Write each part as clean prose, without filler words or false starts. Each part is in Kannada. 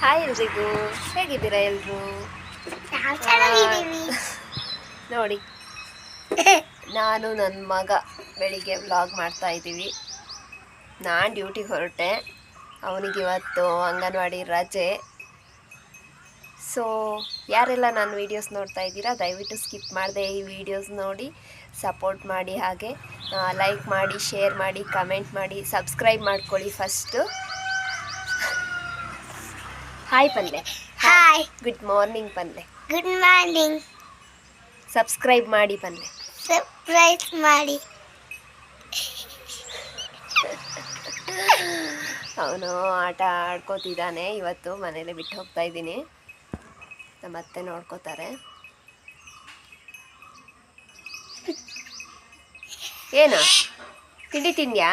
ಹಾಯ್ ಎಲ್ರಿಗೂ, ಹೇಗಿದ್ದೀರಾ ಎಲ್ಲರೂ? ನೋಡಿ, ನಾನು ನನ್ನ ಮಗ ಬೆಳಿಗ್ಗೆ ವ್ಲಾಗ್ ಮಾಡ್ತಾ ಇದ್ದೀವಿ. ನಾನು ಡ್ಯೂಟಿಗೆ ಹೊರಟೆ, ಅವನಿಗಿವತ್ತು ಅಂಗನವಾಡಿ ರಜೆ. ಸೊ ಯಾರೆಲ್ಲ ನನ್ನ ವೀಡಿಯೋಸ್ ನೋಡ್ತಾ ಇದ್ದೀರಾ, ದಯವಿಟ್ಟು ಸ್ಕಿಪ್ ಮಾಡದೆ ಈ ವಿಡಿಯೋಸ್ ನೋಡಿ ಸಪೋರ್ಟ್ ಮಾಡಿ. ಹಾಗೆ ಲೈಕ್ ಮಾಡಿ, ಶೇರ್ ಮಾಡಿ, ಕಮೆಂಟ್ ಮಾಡಿ, ಸಬ್ಸ್ಕ್ರೈಬ್ ಮಾಡ್ಕೊಳ್ಳಿ ಫಸ್ಟು. ಹಾಯ್ ಪಲ್ಲೆ. ಹಾಯ್. ಗುಡ್ ಮಾರ್ನಿಂಗ್ ಪಲ್ಲೆ. Good morning. ಸಬ್ಸ್ಕ್ರೈಬ್ ಮಾಡಿ ಪಲ್ಲೆ. ಸಬ್ಸ್ಕ್ರೈಬ್ ಮಾಡಿ. ಅವನು ಆಟ ಆಡ್ಕೋತಿದ್ದಾನೆ. ಇವತ್ತು ಮನೇಲಿ ಬಿಟ್ಟು ಹೋಗ್ತಾ ಇದ್ದೀನಿ, ನಮ್ಮ ಅತ್ತೆ ನೋಡ್ಕೋತಾರೆ. ಏನು ತಿಂಡಿ ತಿಂದ್ಯಾ?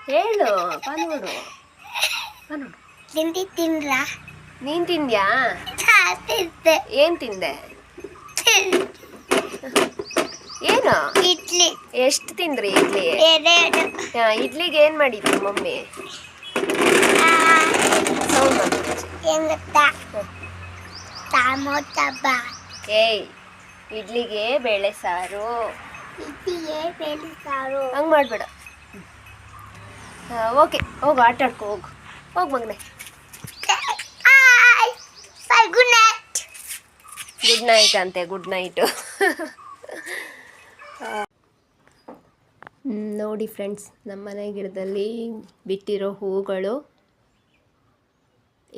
ಹೇಳು ಪನೋಡು. ತಿಂಡಿ ತಿಂದ್ರಾ? ನೀನು ತಿಂದ್ಯಾ? ಏನು ತಿಂದೆ? ಏನು? ಇಡ್ಲಿ. ಎಷ್ಟು ತಿಂದ್ರಿ ಇಡ್ಲಿ? ಎರಡು. ಇಡ್ಲಿಗೆ ಏನು ಮಾಡಿದ್ರು ಮಮ್ಮಿ? ಸೌಂಡ್ ಏನು ಗೊತ್ತಾ? ಟೊಮೊಟೊ ಬಾತ್. ಏಯ್, ಇಡ್ಲಿಗೆ ಬೇಳೆ ಸಾರು. ಇಡ್ಲಿಗೆ ಬೇಳೆ ಸಾರು. ಹಂಗೆ ಮಾಡಬೇಡ. ಓಕೆ, ಹೋಗು ಆಟ ಆಡ್ಕೊ, ಹೋಗು ಮಗನೆ. Good night. ಗುಡ್ ನೈಟ್ ಅಂತೆ, ಗುಡ್ ನೈಟು. ನೋಡಿ ಫ್ರೆಂಡ್ಸ್, ನಮ್ಮ ಮನೆ ಗಿಡದಲ್ಲಿ ಬಿಟ್ಟಿರೋ ಹೂಗಳು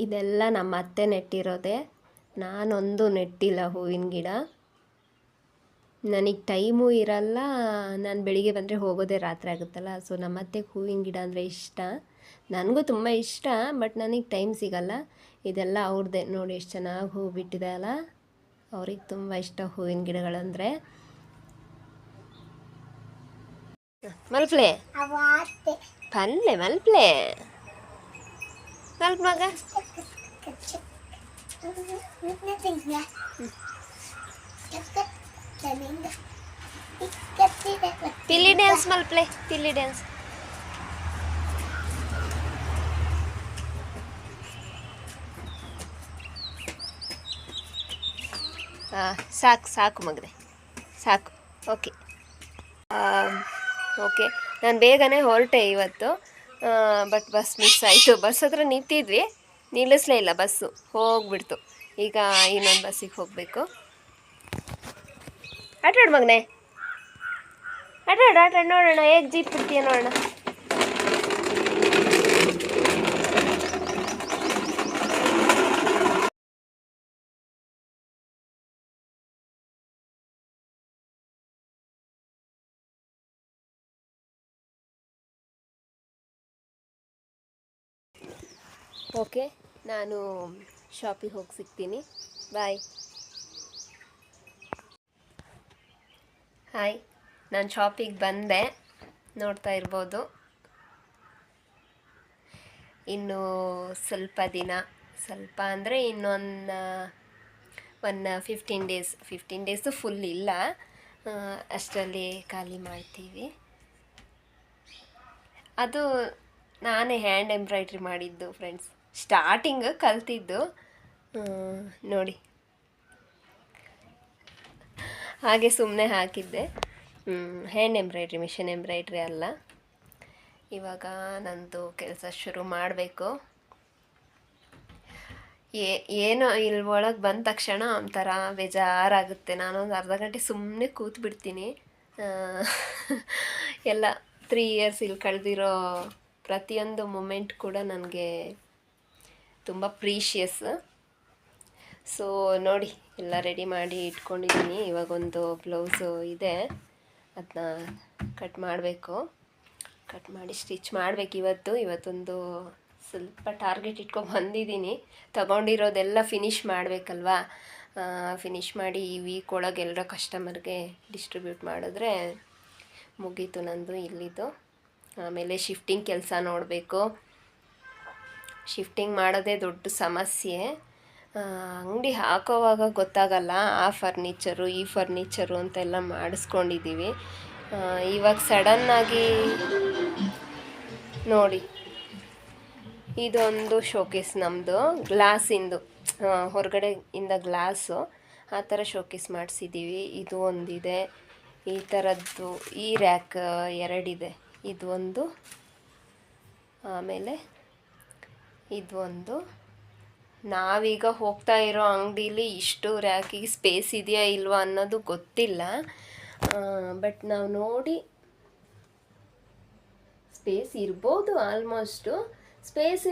ಇದೆಲ್ಲ ನಮ್ಮ ಅತ್ತೆ ನೆಟ್ಟಿರೋದೆ. ನಾನೊಂದು ನೆಟ್ಟಿಲ್ಲ ಹೂವಿನ ಗಿಡ. ನನಗೆ ಟೈಮು ಇರಲ್ಲ, ನಾನು ಬೆಳಿಗ್ಗೆ ಬಂದರೆ ಹೋಗೋದೇ ರಾತ್ರಿ ಆಗುತ್ತಲ್ಲ. ಸೊ ನಮ್ಮ ಅತ್ತೆಗೆ ಹೂವಿನ ಗಿಡ ಅಂದರೆ ಇಷ್ಟ, ನನಗೂ ತುಂಬ ಇಷ್ಟ. ಬಟ್ ನನಗೆ ಟೈಮ್ ಸಿಗಲ್ಲ. ಇದೆಲ್ಲ ಅವ್ರದ್ದೇ. ನೋಡಿ ಎಷ್ಟು ಚೆನ್ನಾಗಿ ಹೂ ಬಿಟ್ಟಿದೆ ಅಲ್ಲ. ಅವ್ರಿಗೆ ತುಂಬ ಇಷ್ಟ ಹೂವಿನ ಗಿಡಗಳಂದರೆ. ಮಲ್ಪ್ಲೆ ಪಲ್ಲೆ ಮಲ್ಪ್ಲೆ ಮಲ್ಪ ಮಗ. ಪಿಲ್ಲಿ ಡ್ಯಾನ್ಸ್ ಮಲ್ಪ್ಲೆ, ಪಿಲ್ಲಿ ಡ್ಯಾನ್ಸ್. ಸಾಕು ಸಾಕು ಮಗನೆ, ಸಾಕು. ಓಕೆ ಓಕೆ, ನಾನು ಬೇಗನೆ ಹೊರಟೆ ಇವತ್ತು. ಬಟ್ ಬಸ್ ಮಿಸ್ ಆಯಿತು. ಬಸ್ ಹತ್ರ ನಿಂತಿದ್ವಿ, ನಿಲ್ಲಿಸಲೇ ಇಲ್ಲ, ಬಸ್ಸು ಹೋಗ್ಬಿಡ್ತು. ಈಗ ಇನ್ನೊಂದು ಬಸ್ಸಿಗೆ ಹೋಗಬೇಕು. ಆಟಾಡು ಮಗನೆ, ಆಟಾಡು ನೋಡೋಣ ಹೇಗೆ ಜೀಪ್ ಬಿಡ್ತೀಯ ನೋಡೋಣ. ಓಕೆ, ನಾನು ಶಾಪಿಗೆ ಹೋಗಿ ಸಿಗ್ತೀನಿ. ಬಾಯ್. ಹಾಯ್, ನಾನು ಶಾಪಿಗೆ ಬಂದೆ, ನೋಡ್ತಾ ಇರ್ಬೋದು. ಇನ್ನು ಸ್ವಲ್ಪ ದಿನ, ಸ್ವಲ್ಪ ಅಂದರೆ ಇನ್ನೊಂದು 15 ಡೇಸು ಫುಲ್ ಇಲ್ಲ, ಅಷ್ಟರಲ್ಲಿ ಖಾಲಿ ಮಾಡ್ತೀವಿ. ಅದು ನಾನೇ ಹ್ಯಾಂಡ್ ಎಂಬ್ರಾಯ್ಡ್ರಿ ಮಾಡಿದ್ದು ಫ್ರೆಂಡ್ಸ್. ಸ್ಟಾರ್ಟಿಂಗ್ ಕಲ್ತಿದ್ದು ನೋಡಿ, ಹಾಗೆ ಸುಮ್ಮನೆ ಹಾಕಿದ್ದೆ. ಹ್ಯಾಂಡ್ ಎಂಬ್ರಾಯ್ಡ್ರಿ, ಮಿಷನ್ ಎಂಬ್ರಾಯ್ಡ್ರಿ ಅಲ್ಲ. ಇವಾಗ ನಂದು ಕೆಲಸ ಶುರು ಮಾಡಬೇಕು. ಏನೋ ಇಲ್ಲಿ ಒಳಗೆ ಬಂದ ತಕ್ಷಣ ಒಂಥರ ಬೇಜಾರಾಗುತ್ತೆ. ನಾನೊಂದು ಅರ್ಧ ಗಂಟೆ ಸುಮ್ಮನೆ ಕೂತ್ಬಿಡ್ತೀನಿ. ಎಲ್ಲ 3 ಇಯರ್ಸ್ ಇಲ್ಲಿ ಕಳೆದಿರೋ ಪ್ರತಿಯೊಂದು ಮೂಮೆಂಟ್ ಕೂಡ ನನಗೆ ತುಂಬ ಪ್ರೀಷಿಯಸ್. ಸೊ ನೋಡಿ, ಎಲ್ಲ ರೆಡಿ ಮಾಡಿ ಇಟ್ಕೊಂಡಿದ್ದೀನಿ. ಇವಾಗೊಂದು ಬ್ಲೌಸು ಇದೆ, ಅದನ್ನ ಕಟ್ ಮಾಡಬೇಕು. ಕಟ್ ಮಾಡಿ ಸ್ಟಿಚ್ ಮಾಡಬೇಕು ಇವತ್ತೊಂದು ಸ್ವಲ್ಪ ಟಾರ್ಗೆಟ್ ಇಟ್ಕೊಂಡು ಬಂದಿದ್ದೀನಿ. ತಗೊಂಡಿರೋದೆಲ್ಲ ಫಿನಿಷ್ ಮಾಡಬೇಕಲ್ವಾ. ಫಿನಿಷ್ ಮಾಡಿ ಈ ವೀಕ್ ಒಳಗೆ ಎಲ್ಲರ ಕಸ್ಟಮರ್ಗೆ ಡಿಸ್ಟ್ರಿಬ್ಯೂಟ್ ಮಾಡಿದ್ರೆ ಮುಗೀತು ನಂದು ಇಲ್ಲಿದ್ದು. ಆಮೇಲೆ ಶಿಫ್ಟಿಂಗ್ ಕೆಲಸ ನೋಡಬೇಕು. ಶಿಫ್ಟಿಂಗ್ ಮಾಡೋದೇ ದೊಡ್ಡ ಸಮಸ್ಯೆ. ಅಂಗಡಿ ಹಾಕೋವಾಗ ಗೊತ್ತಾಗಲ್ಲ, ಆ ಫರ್ನಿಚರು ಈ ಫರ್ನಿಚರು ಅಂತೆಲ್ಲ ಮಾಡಿಸ್ಕೊಂಡಿದ್ದೀವಿ. ಇವಾಗ ಸಡನ್ನಾಗಿ ನೋಡಿ ಇದೊಂದು ಶೋಕೇಸ್ ನಮ್ಮದು ಗ್ಲಾಸಿಂದು, ಹೊರಗಡೆಯಿಂದ ಗ್ಲಾಸು ಆ ಥರ ಶೋಕೇಸ್ ಮಾಡಿಸಿದ್ದೀವಿ. ಇದು ಒಂದಿದೆ, ಈ ಥರದ್ದು ಈ ರ್ಯಾಕ್ ಎರಡಿದೆ. ಇದು ಒಂದು, ಆಮೇಲೆ ಇದು ಒಂದು. ನಾವೀಗ ಹೋಗ್ತಾ ಇರೋ ಅಂಗಡೀಲಿ ಇಷ್ಟು ರ್ಯಾಕಿಗೆ ಸ್ಪೇಸ್ ಇದೆಯಾ ಇಲ್ವಾ ಅನ್ನೋದು ಗೊತ್ತಿಲ್ಲ. ಬಟ್ ನಾವು ನೋಡಿ ಸ್ಪೇಸ್ ಇರ್ಬೋದು ಆಲ್ಮೋಸ್ಟು. ಸ್ಪೇಸ್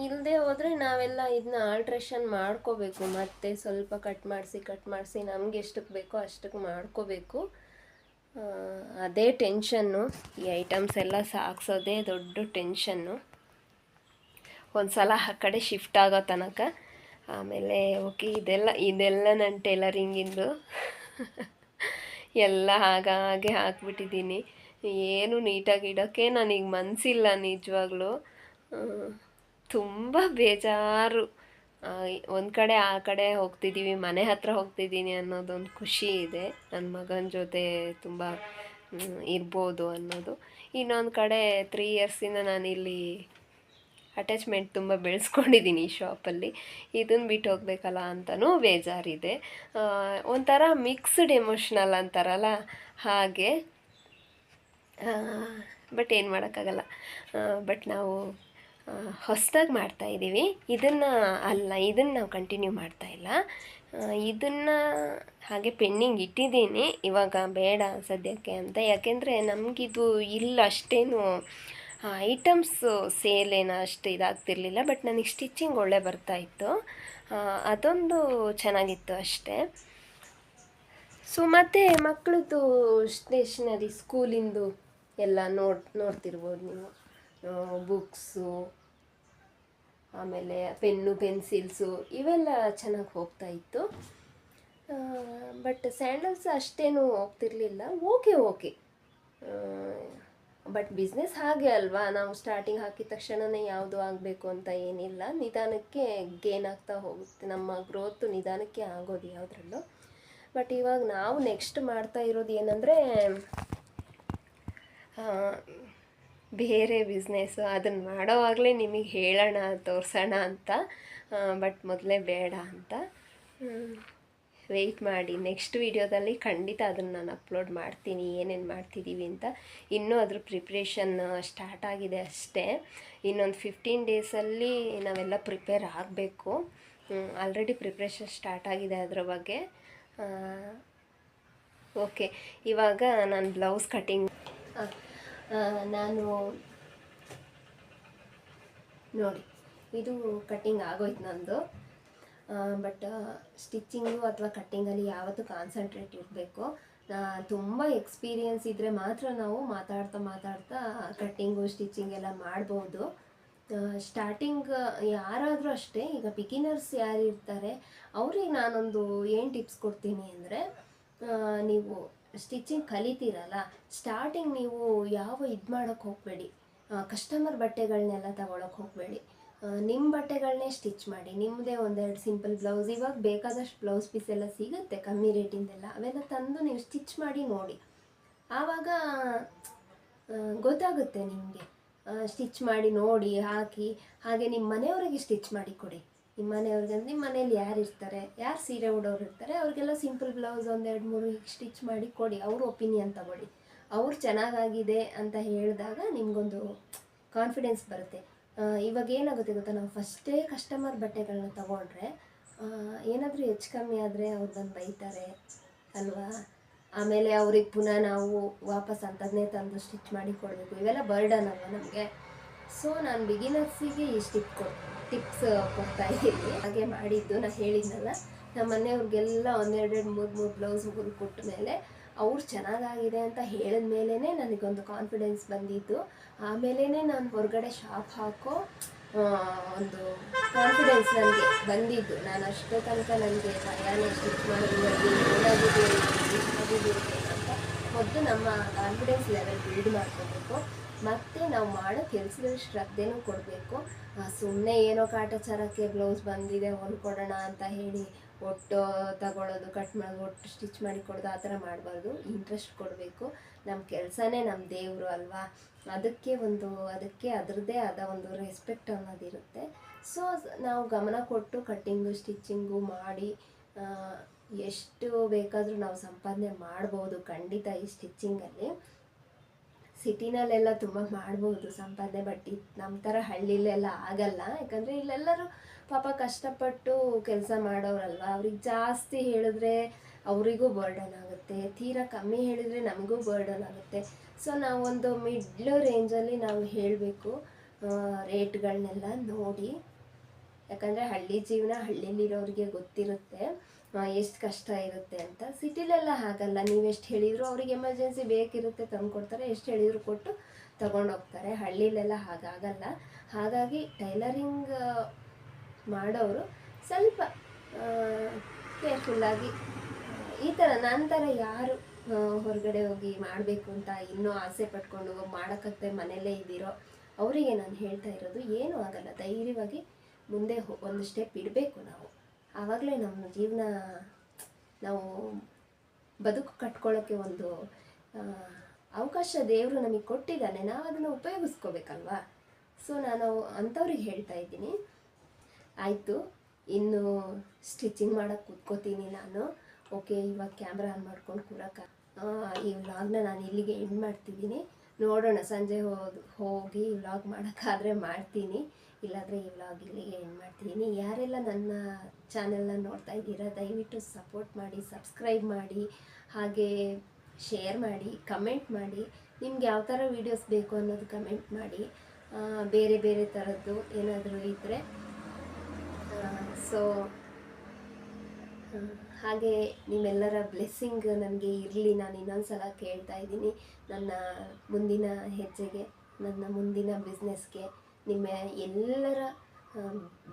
ಇಲ್ಲದೆ ಹೋದರೆ ನಾವೆಲ್ಲ ಇದನ್ನ ಆಲ್ಟ್ರೇಷನ್ ಮಾಡ್ಕೋಬೇಕು, ಮತ್ತು ಸ್ವಲ್ಪ ಕಟ್ ಮಾಡಿಸಿ ನಮ್ಗೆ ಎಷ್ಟಕ್ಕೆ ಬೇಕೋ ಅಷ್ಟಕ್ಕೆ ಮಾಡ್ಕೋಬೇಕು. ಅದೇ ಟೆನ್ಷನ್ನು, ಈ ಐಟಮ್ಸ್ ಎಲ್ಲ ಸಾಗಿಸೋದೇ ದೊಡ್ಡ ಟೆನ್ಷನ್ನು. ಒಂದು ಸಲ ಆ ಕಡೆ ಶಿಫ್ಟ್ ಆಗೋ ತನಕ. ಆಮೇಲೆ ಓಕೆ, ಇದೆಲ್ಲ ನನ್ನ ಟೈಲರಿಂಗಿಂದು ಎಲ್ಲ ಹಾಗೆ ಹಾಕ್ಬಿಟ್ಟಿದ್ದೀನಿ. ಏನು ನೀಟಾಗಿ ಇಡೋಕ್ಕೆ ನನಗೆ ಮನಸ್ಸಿಲ್ಲ ನಿಜವಾಗ್ಲೂ. ತುಂಬ ಬೇಜಾರು. ಒಂದು ಕಡೆ ಆ ಕಡೆ ಹೋಗ್ತಿದ್ದೀವಿ, ಮನೆ ಹತ್ರ ಹೋಗ್ತಿದ್ದೀನಿ ಅನ್ನೋದೊಂದು ಖುಷಿ ಇದೆ. ನನ್ನ ಮಗನ ಜೊತೆ ತುಂಬ ಇರ್ಬೋದು ಅನ್ನೋದು. ಇನ್ನೊಂದು ಕಡೆ 3 ಇಯರ್ಸಿಂದ ನಾನಿಲ್ಲಿ ಅಟ್ಯಾಚ್ಮೆಂಟ್ ತುಂಬ ಬೆಳೆಸ್ಕೊಂಡಿದ್ದೀನಿ ಈ ಶಾಪಲ್ಲಿ. ಇದನ್ನು ಬಿಟ್ಟು ಹೋಗ್ಬೇಕಲ್ಲ ಅಂತಲೂ ಬೇಜಾರಿದೆ. ಒಂಥರ ಮಿಕ್ಸ್ಡ್ ಎಮೋಷ್ನಲ್ ಅಂತಾರಲ್ಲ ಹಾಗೆ. ಬಟ್ ಏನು ಮಾಡೋಕ್ಕಾಗಲ್ಲ. ಬಟ್ ನಾವು ಹೊಸದಾಗಿ ಮಾಡ್ತಾಯಿದ್ದೀವಿ. ಇದನ್ನು ನಾವು ಕಂಟಿನ್ಯೂ ಮಾಡ್ತಾಯಿಲ್ಲ. ಇದನ್ನು ಹಾಗೆ ಪೆಂಡಿಂಗ್ ಇಟ್ಟಿದ್ದೀನಿ, ಇವಾಗ ಬೇಡ ಸದ್ಯಕ್ಕೆ ಅಂತ. ಯಾಕೆಂದರೆ ನಮಗಿದು ಇಲ್ಲ ಅಷ್ಟೇನು ಐಟಮ್ಸು ಸೇಲೇನೋ ಅಷ್ಟು ಇದಾಗ್ತಿರ್ಲಿಲ್ಲ. ಬಟ್ ನನಗೆ ಸ್ಟಿಚಿಂಗ್ ಒಳ್ಳೆ ಬರ್ತಾಯಿತ್ತು, ಅದೊಂದು ಚೆನ್ನಾಗಿತ್ತು ಅಷ್ಟೇ. ಸೊ ಮತ್ತು ಮಕ್ಕಳದ್ದು ಸ್ಟೇಷ್ನರಿ ಸ್ಕೂಲಿಂದು ಎಲ್ಲ ನೋಡ್ತಿರ್ಬೋದು ನೀವು. ಬುಕ್ಸು, ಆಮೇಲೆ ಪೆನ್ನು, ಪೆನ್ಸಿಲ್ಸು ಇವೆಲ್ಲ ಚೆನ್ನಾಗಿ ಹೋಗ್ತಾಯಿತ್ತು. ಬಟ್ ಸ್ಯಾಂಡಲ್ಸ್ ಅಷ್ಟೇನು ಹೋಗ್ತಿರ್ಲಿಲ್ಲ. ಓಕೆ. ಬಟ್ ಬಿಸ್ನೆಸ್ ಹಾಗೆ ಅಲ್ವಾ, ನಾವು ಸ್ಟಾರ್ಟಿಂಗ್ ಹಾಕಿದ ತಕ್ಷಣವೇ ಯಾವುದು ಆಗಬೇಕು ಅಂತ ಏನಿಲ್ಲ. ನಿಧಾನಕ್ಕೆ ಗೇನ್ ಆಗ್ತಾ ಹೋಗುತ್ತೆ, ನಮ್ಮ ಗ್ರೋತು ನಿಧಾನಕ್ಕೆ ಆಗೋದು ಯಾವುದ್ರಲ್ಲೂ. ಬಟ್ ಇವಾಗ ನಾವು ನೆಕ್ಸ್ಟ್ ಮಾಡ್ತಾ ಇರೋದು ಏನಂದರೆ ಬೇರೆ ಬಿಸ್ನೆಸ್ಸು. ಅದನ್ನು ಮಾಡೋವಾಗಲೇ ನಿಮಗೆ ಹೇಳೋಣ, ತೋರಿಸೋಣ ಅಂತ. ಬಟ್ ಮೊದಲೇ ಬೇಡ ಅಂತ ವೆಯ್ಟ್ ಮಾಡಿ. ನೆಕ್ಸ್ಟ್ ವೀಡಿಯೋದಲ್ಲಿ ಖಂಡಿತ ಅದನ್ನು ನಾನು ಅಪ್ಲೋಡ್ ಮಾಡ್ತೀನಿ, ಏನೇನು ಮಾಡ್ತಿದ್ದೀವಿ ಅಂತ. ಇನ್ನೂ ಅದ್ರ ಪ್ರಿಪ್ರೇಷನ್ ಸ್ಟಾರ್ಟ್ ಆಗಿದೆ ಅಷ್ಟೇ. ಇನ್ನೊಂದು 15 ಡೇಸಲ್ಲಿ ನಾವೆಲ್ಲ ಪ್ರಿಪೇರ್ ಆಗಬೇಕು. ಆಲ್ರೆಡಿ ಪ್ರಿಪ್ರೇಷನ್ ಸ್ಟಾರ್ಟ್ ಆಗಿದೆ ಅದರ ಬಗ್ಗೆ. ಓಕೆ, ಇವಾಗ ನಾನು ಬ್ಲೌಸ್ ಕಟಿಂಗ್ ನಾನು ನೋಡಿ, ಇದು ಕಟ್ಟಿಂಗ್ ಆಗೋಯ್ತು ನಂದು. ಬಟ್ ಸ್ಟಿಚ್ಚಿಂಗು ಅಥವಾ ಕಟ್ಟಿಂಗಲ್ಲಿ ಯಾವತ್ತೂ ಕಾನ್ಸಂಟ್ರೇಟ್ ಇರಬೇಕು. ತುಂಬ ಎಕ್ಸ್ಪೀರಿಯನ್ಸ್ ಇದ್ದರೆ ಮಾತ್ರ ನಾವು ಮಾತಾಡ್ತಾ ಕಟ್ಟಿಂಗು ಸ್ಟಿಚ್ಚಿಂಗ್ ಎಲ್ಲ ಮಾಡ್ಬೋದು. ಸ್ಟಾರ್ಟಿಂಗ್ ಯಾರಾದರೂ ಅಷ್ಟೇ, ಈಗ ಬಿಗಿನರ್ಸ್ ಯಾರು ಇರ್ತಾರೆ ಅವ್ರಿಗೆ ನಾನೊಂದು ಏನು ಟಿಪ್ಸ್ ಕೊಡ್ತೀನಿ ಅಂದರೆ, ನೀವು ಸ್ಟಿಚ್ಚಿಂಗ್ ಕಲಿತೀರಲ್ಲ, ಸ್ಟಾರ್ಟಿಂಗ್ ನೀವು ಯಾವ ಇದು ಮಾಡೋಕ್ಕೆ ಹೋಗಬೇಡಿ, ಕಸ್ಟಮರ್ ಬಟ್ಟೆಗಳನ್ನೆಲ್ಲ ತಗೊಳಕ್ಕೆ ಹೋಗಬೇಡಿ. ನಿಮ್ಮ ಬಟ್ಟೆಗಳನ್ನೇ ಸ್ಟಿಚ್ ಮಾಡಿ. ನಿಮ್ಮದೇ ಒಂದೆರಡು ಸಿಂಪಲ್ ಬ್ಲೌಸ್, ಇವಾಗ ಬೇಕಾದಷ್ಟು ಬ್ಲೌಸ್ ಪೀಸ್ ಎಲ್ಲ ಸಿಗುತ್ತೆ ಕಮ್ಮಿ ರೇಟಿಂದೆಲ್ಲ, ಅವೆಲ್ಲ ತಂದು ನೀವು ಸ್ಟಿಚ್ ಮಾಡಿ ನೋಡಿ. ಆವಾಗ ಗೊತ್ತಾಗುತ್ತೆ ನಿಮಗೆ. ಸ್ಟಿಚ್ ಮಾಡಿ ನೋಡಿ, ಹಾಕಿ. ಹಾಗೆ ನಿಮ್ಮ ಮನೆಯವರಿಗೆ ಸ್ಟಿಚ್ ಮಾಡಿ ಕೊಡಿ. ನಿಮ್ಮ ಮನೆಯವ್ರಿಗೆ ಅಂದರೆ ನಿಮ್ಮ ಮನೇಲಿ ಯಾರು ಇರ್ತಾರೆ, ಯಾರು ಸೀರೆ ಉಡೋರು ಇರ್ತಾರೆ, ಅವ್ರಿಗೆಲ್ಲ ಸಿಂಪಲ್ ಬ್ಲೌಸ್ 1-2-3 ಸ್ಟಿಚ್ ಮಾಡಿ ಕೊಡಿ. ಅವ್ರ ಒಪಿನಿಯನ್ ತಗೊಳ್ಳಿ. ಅವ್ರು ಚೆನ್ನಾಗಾಗಿದೆ ಅಂತ ಹೇಳಿದಾಗ ನಿಮಗೊಂದು ಕಾನ್ಫಿಡೆನ್ಸ್ ಬರುತ್ತೆ. ಇವಾಗ ಏನಾಗುತ್ತೆ ಗೊತ್ತಾ, ನಾವು ಫಸ್ಟೇ ಕಸ್ಟಮರ್ ಬಟ್ಟೆಗಳನ್ನ ತಗೊಂಡ್ರೆ ಏನಾದರೂ ಹೆಚ್ಚು ಕಮ್ಮಿ ಆದರೆ ಅವ್ರು ಬಂದು ಬೈತಾರೆ ಅಲ್ವಾ. ಆಮೇಲೆ ಅವ್ರಿಗೆ ಪುನಃ ನಾವು ವಾಪಸ್ ಅಂಥದ್ನೇ ತಂದು ಸ್ಟಿಚ್ ಮಾಡಿ ಕೊಡಬೇಕು, ಇವೆಲ್ಲ ಬರ್ಡನ್ ಅಲ್ವಾ ನಮಗೆ. ಸೊ ನಾನು ಬಿಗಿನರ್ಸಿಗೆ ಇಷ್ಟು ಟಿಪ್ಸ್ ಕೊಡ್ತಾ ಇದ್ದೀನಿ. ಹಾಗೆ ಮಾಡಿದ್ದು ನಾನು ಹೇಳಿದ್ನಲ್ಲ, ನಮ್ಮ ಮನೆಯವ್ರಿಗೆಲ್ಲ 1-2-3 ಬ್ಲೌಸ್ ಕೊಟ್ಟ ಮೇಲೆ ಅವ್ರು ಚೆನ್ನಾಗಾಗಿದೆ ಅಂತ ಹೇಳಿದ ಮೇಲೇ ನನಗೊಂದು ಕಾನ್ಫಿಡೆನ್ಸ್ ಬಂದಿದ್ದು. ಆಮೇಲೇ ನಾನು ಹೊರಗಡೆ ಶಾಪ್ ಹಾಕೋ ಒಂದು ಕಾನ್ಫಿಡೆನ್ಸ್ ನನಗೆ ಬಂದಿದ್ದು. ನಾನು ಅಷ್ಟೇ ತನಕ ನನಗೆ ಭಯನೇ ಸ್ಟಿಚ್ ಮಾಡೋದು ಅಂತ. ಮೊದಲು ನಮ್ಮ ಕಾನ್ಫಿಡೆನ್ಸ್ ಲೆವೆಲ್ ಬಿಲ್ಡ್ ಮಾಡ್ಕೋಬೇಕು. ಮತ್ತು ನಾವು ಮಾಡೋ ಕೆಲಸದಲ್ಲಿ ಶ್ರದ್ಧೆನೂ ಕೊಡಬೇಕು. ಸುಮ್ಮನೆ ಏನೋ ಕಾಟಾಚಾರಕ್ಕೆ ಬ್ಲೌಸ್ ಬಂದಿದೆ ಹೊಲ್ಕೊಡೋಣ ಅಂತ ಹೇಳಿ ಒಟ್ಟು ತಗೊಳ್ಳೋದು, ಕಟ್ ಮಾಡೋದು, ಒಟ್ಟು ಸ್ಟಿಚ್ ಮಾಡಿ ಕೊಡೋದು ಆ ಥರ ಮಾಡಬಾರ್ದು. ಇಂಟ್ರೆಸ್ಟ್ ಕೊಡಬೇಕು. ನಮ್ಮ ಕೆಲಸನೇ ನಮ್ಮ ದೇವರು ಅಲ್ವಾ, ಅದಕ್ಕೆ ಅದರದ್ದೇ ಆದ ಒಂದು ರೆಸ್ಪೆಕ್ಟ್ ಅನ್ನೋದಿರುತ್ತೆ. ಸೊ ನಾವು ಗಮನ ಕೊಟ್ಟು ಕಟ್ಟಿಂಗು ಸ್ಟಿಚ್ಚಿಂಗು ಮಾಡಿ ಎಷ್ಟು ಬೇಕಾದರೂ ನಾವು ಸಂಪಾದನೆ ಮಾಡ್ಬೋದು ಖಂಡಿತ ಈ ಸ್ಟಿಚ್ಚಿಂಗಲ್ಲಿ. ಸಿಟಿನಲ್ಲೆಲ್ಲ ತುಂಬ ಮಾಡ್ಬೋದು ಸಂಪಾದನೆ, ಬಟ್ ನಮ್ಮ ಥರ ಹಳ್ಳಿಲೆಲ್ಲ ಆಗಲ್ಲ. ಯಾಕಂದರೆ ಇಲ್ಲೆಲ್ಲರೂ ಪಾಪ ಕಷ್ಟಪಟ್ಟು ಕೆಲಸ ಮಾಡೋರಲ್ವ, ಅವ್ರಿಗೆ ಜಾಸ್ತಿ ಹೇಳಿದ್ರೆ ಅವರಿಗೂ ಬರ್ಡನ್ ಆಗುತ್ತೆ, ತೀರಾ ಕಮ್ಮಿ ಹೇಳಿದರೆ ನಮಗೂ ಬರ್ಡನ್ ಆಗುತ್ತೆ. ಸೊ ನಾವೊಂದು ಮಿಡ್ಲ್ ರೇಂಜಲ್ಲಿ ನಾವು ಹೇಳಬೇಕು ರೇಟ್ಗಳನ್ನೆಲ್ಲ ನೋಡಿ. ಯಾಕಂದರೆ ಹಳ್ಳಿ ಜೀವನ ಹಳ್ಳಿಲಿರೋರಿಗೆ ಗೊತ್ತಿರುತ್ತೆ ಎಷ್ಟು ಕಷ್ಟ ಇರುತ್ತೆ ಅಂತ. ಸಿಟಿಲೆಲ್ಲ ಹಾಗಲ್ಲ, ನೀವೆಷ್ಟು ಹೇಳಿದ್ರು ಅವ್ರಿಗೆ ಎಮರ್ಜೆನ್ಸಿ ಬೇಕಿರುತ್ತೆ ತಂದುಕೊಡ್ತಾರೆ, ಎಷ್ಟು ಹೇಳಿದ್ರು ಕೊಟ್ಟು ತಗೊಂಡೋಗ್ತಾರೆ. ಹಳ್ಳಿಲೆಲ್ಲ ಹಾಗಾಗಲ್ಲ. ಹಾಗಾಗಿ ಟೈಲರಿಂಗ್ ಮಾಡೋರು ಸ್ವಲ್ಪ ಕೇರ್ಫುಲ್ಲಾಗಿ ಈ ಥರ ನನ್ನ ಥರ ಯಾರು ಹೊರಗಡೆ ಹೋಗಿ ಮಾಡಬೇಕು ಅಂತ ಇನ್ನೂ ಆಸೆ ಪಟ್ಕೊಂಡು ಮಾಡೋಕ್ಕತ್ತೆ ಮನೆಯಲ್ಲೇ ಇದ್ದೀರೋ ಅವರಿಗೆ ನಾನು ಹೇಳ್ತಾ ಇರೋದು, ಏನೂ ಆಗಲ್ಲ, ಧೈರ್ಯವಾಗಿ ಮುಂದೆ ಒಂದು ಸ್ಟೆಪ್ ಇಡಬೇಕು ನಾವು. ಆವಾಗಲೇ ನಮ್ಮ ಜೀವನ ನಾವು ಬದುಕು ಕಟ್ಕೊಳ್ಳೋಕ್ಕೆ ಒಂದು ಅವಕಾಶ ದೇವರು ನಮಗೆ ಕೊಟ್ಟಿದ್ದಾನೆ, ನಾವು ಅದನ್ನು ಉಪಯೋಗಿಸ್ಕೋಬೇಕಲ್ವಾ. ಸೊ ನಾನು ಅಂಥವ್ರಿಗೆ ಹೇಳ್ತಾ ಇದ್ದೀನಿ. ಆಯಿತು, ಇನ್ನು ಸ್ಟಿಚಿಂಗ್ ಮಾಡೋಕ್ಕೆ ಕೂತ್ಕೋತೀನಿ ನಾನು. ಓಕೆ, ಇವಾಗ ಕ್ಯಾಮ್ರಾ ಆನ್ ಮಾಡ್ಕೊಂಡು ಕೂರಕ್ಕೆ ಈ ವ್ಲಾಗ್ನ ನಾನು ಇಲ್ಲಿಗೆ ಎಂಡ್ ಮಾಡ್ತಿದ್ದೀನಿ. ನೋಡೋಣ, ಸಂಜೆ ಹೋಗಿ ವ್ಲಾಗ್ ಮಾಡೋಕ್ಕಾದರೆ ಮಾಡ್ತೀನಿ, ಇಲ್ಲಾಂದರೆ ಈ ವ್ಲಾಗ್ ಇಲ್ಲಿಗೆ ಎಂಡ್ ಮಾಡ್ತಿದ್ದೀನಿ. ಯಾರೆಲ್ಲ ನನ್ನ ಚಾನೆಲ್ನ ನೋಡ್ತಾ ಇದ್ದೀರಾ ದಯವಿಟ್ಟು ಸಪೋರ್ಟ್ ಮಾಡಿ, ಸಬ್ಸ್ಕ್ರೈಬ್ ಮಾಡಿ, ಹಾಗೆ ಶೇರ್ ಮಾಡಿ, ಕಮೆಂಟ್ ಮಾಡಿ. ನಿಮ್ಗೆ ಯಾವ ಥರ ವೀಡಿಯೋಸ್ ಬೇಕು ಅನ್ನೋದು ಕಮೆಂಟ್ ಮಾಡಿ. ಬೇರೆ ಬೇರೆ ಥರದ್ದು ಏನಾದರೂ ಇದ್ದರೆ ಸೊ ಹಾಗೆ ನಿಮ್ಮೆಲ್ಲರ ಬ್ಲೆಸ್ಸಿಂಗ್ ನನಗೆ ಇರಲಿ. ನಾನು ಇನ್ನೊಂದು ಸಲ ಕೇಳ್ತಾ ಇದ್ದೀನಿ, ನನ್ನ ಮುಂದಿನ ಹೆಜ್ಜೆಗೆ, ನನ್ನ ಮುಂದಿನ ಬಿಸ್ನೆಸ್ಗೆ ನಿಮ್ಮ ಎಲ್ಲರ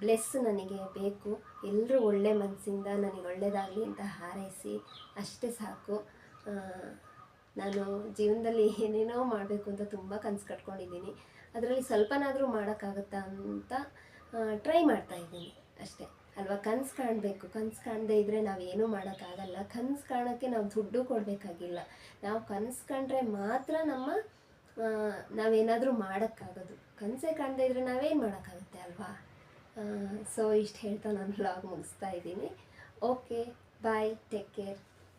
ಬ್ಲೆಸ್ ನನಗೆ ಬೇಕು. ಎಲ್ಲರೂ ಒಳ್ಳೆ ಮನಸ್ಸಿಂದ ನನಗೆ ಒಳ್ಳೆಯದಾಗಲಿ ಅಂತ ಹಾರೈಸಿ, ಅಷ್ಟೇ ಸಾಕು. ನಾನು ಜೀವನದಲ್ಲಿ ಏನೇನೋ ಮಾಡಬೇಕು ಅಂತ ತುಂಬ ಕನಸು ಕಟ್ಕೊಂಡಿದ್ದೀನಿ. ಅದರಲ್ಲಿ ಸ್ವಲ್ಪನಾದರೂ ಮಾಡೋಕ್ಕಾಗುತ್ತಾ ಅಂತ ಟ್ರೈ ಮಾಡ್ತಾಯಿದ್ದೀನಿ ಅಷ್ಟೇ ಅಲ್ವಾ. ಕನಸು ಕಾಣಬೇಕು, ಕನಸು ಕಾಣದೇ ಇದ್ದರೆ ನಾವೇನೂ ಮಾಡೋಕ್ಕಾಗಲ್ಲ. ಕನಸು ಕಾಣೋಕ್ಕೆ ನಾವು ದುಡ್ಡು ಕೊಡಬೇಕಾಗಿಲ್ಲ, ನಾವು ಕನಸು ಕಂಡ್ರೆ ಮಾತ್ರ ನಾವೇನಾದರೂ ಮಾಡೋಕ್ಕಾಗೋದು. ಕನಸೇ ಕಾಣದೇ ಇದ್ದರೆ ನಾವೇನು ಮಾಡೋಕ್ಕಾಗುತ್ತೆ ಅಲ್ವಾ. ಸೊ ಇಷ್ಟು ಹೇಳ್ತಾ ನಾನು ವ್ಲಾಗ್ ಮುಗಿಸ್ತಾ ಇದ್ದೀನಿ. ಓಕೆ, ಬಾಯ್, ಟೇಕ್ ಕೇರ್.